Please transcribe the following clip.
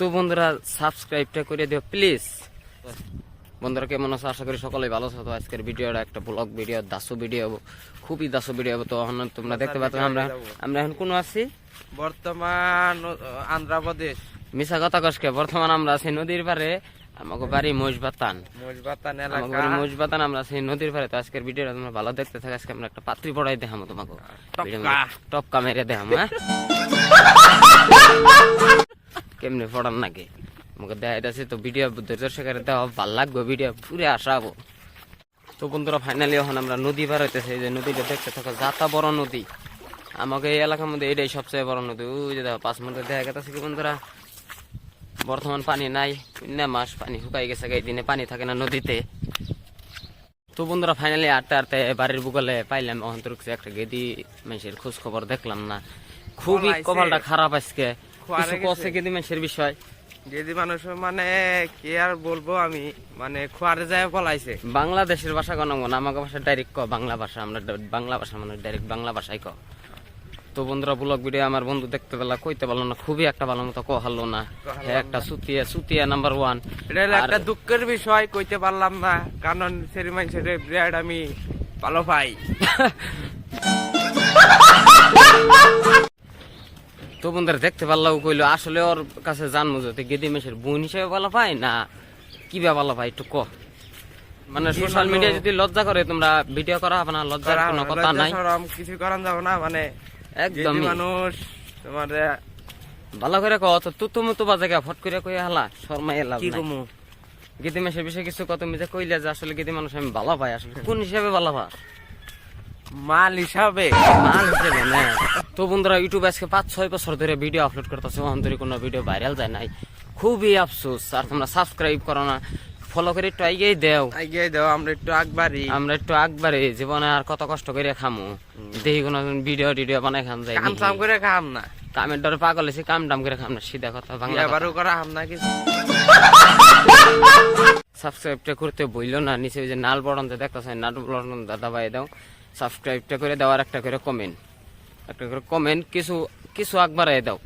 তো বন্ধুরা সাবস্ক্রাইবটা করে দিও প্লিজ। বন্ধুরা কেমন আছো? আশা করি সকলেই ভালো আছো। তো আজকের ভিডিওটা একটা ব্লগ ভিডিও, দাসু ভিডিও, খুবই দাসু ভিডিও। তো এখন তোমরা দেখতে পাচ্ছ আমরা এখন কোন আছি? বর্তমান আন্ধ্রপ্রদেশ। মিশা কথা কসকে বর্তমান আমরা আছি নদীর পারে। আমাকে বাড়ি মহিষবাতান এলাকা, মহিষবাতান আমরা আছি নদীর পারে। তো আজকের ভিডিওটা তোমরা ভালো দেখতে থাকো। আজকে আমরা একটা পাত্রী পড়াই দেখাবো তোমাকে, টপকা মেরে দেখাবো। হ্যাঁ কেমনে পড়ান নাকি আমাকে দেখাইতেছি। তো ভিডিও দর্শকের দেওয়া ভালো লাগবে, ভিডিও পুরে আসাবো। তো বন্ধুরা ফাইনালি এখন আমরা নদী পার হইতেছে। এই যে নদীটা দেখতে থাকো, যাতা বড় নদী। আমাকে এই এলাকার মধ্যে এটাই সবচেয়ে বড় নদী। ওই যে দেখো 5 মিনিটে দেখা গেছে কি বন্ধুরা, বর্তমান পানি নাই, মাস পানি শুকাই গেছে, এই দিনে পানি থাকে না নদীতে। তো বন্ধুরা ফাইনালি আটতে আটতে বাড়ির বুকলে পাইলাম অন্তরুক্সে একটা গেদি মানুষের খোঁজ খবর দেখলাম না। খুবই কপালটা খারাপ আজকে। গেদি মানুষের বিষয়, গেদি মানুষ মানে কি আর বলবো আমি, মানে খোয়ারে যায় পলাইছে। বাংলাদেশের ভাষা কোন না, আমাকে ভাষা ডাইরেক্ট ক বাংলা ভাষা। আমরা বাংলা ভাষা মানে ডাইরেক্ট বাংলা ভাষাই ক। তো বন্ধুরা ব্লগ ভিডিও আমার বন্ধু দেখতে পেলা, কইতে পারলো না, খুবই একটা ভালো মতো কহালো না। একটা সুতিয়া নাম্বার 1। এটা একটা দুঃখের বিষয়, কইতে পারলাম না, কারণ সেরি মানুষের বিরাট আমি ভালো পাই। তো বন্ধুরা দেখতে পারলাম, কইলো আসলে ওর কাছে জানবো যে গেদি মেশের বোন হিসেবে ভালো পাই না কিভাবে ভালো পাই একটু ক। মানে সোশ্যাল মিডিয়া যদি লজ্জা করে তোমরা ভিডিও করা হবে না, লজ্জার কোনো কথা নাই, কিছু করান যাবো না। মানে একদম মানুষ তোমার ভালো করে কো। তো তুমি তো বাজে ফট করে কই হালা শর্মা এলা কি কমু গেদি মেশের বিষয়ে কিছু কথা তুমি যে কইলে যে আসলে গেদি মানুষ আমি ভালো পাই, আসলে কোন হিসাবে ভালো পাই? মাল হিসাবে না। তো বন্ধুরা ইউটিউবে আজকে 5-6 বছর ধরে ভিডিও আপলোড করতেছে, অন্তরে কোনো ভিডিও ভাইরাল যায় নাই, খুবই আফসোস। আর তোমরা সাবস্ক্রাইব করো না, ফলো করে একটু আইগেই দেও। আমরা একটু আগবাড়ি জীবনে আর কত কষ্ট করে খামু, দেখি কোনো ভিডিও বানাই খাম যায় কাম করে খাম না, কামের ডরে পাগল হয়েছি, কাম টাম করে খাম না, সিধা কথা বাংলা করা হাম না কিছু। সাবস্ক্রাইবটা করতে বইলো না, নিচে ওই যে নাল বটনতে দেখতেছে, নাল বটন দাবাই দাও, সাবস্ক্রাইবটা করে দেওয়ার একটা করে কমেন্ট কিছু আগবাড়াই দাও।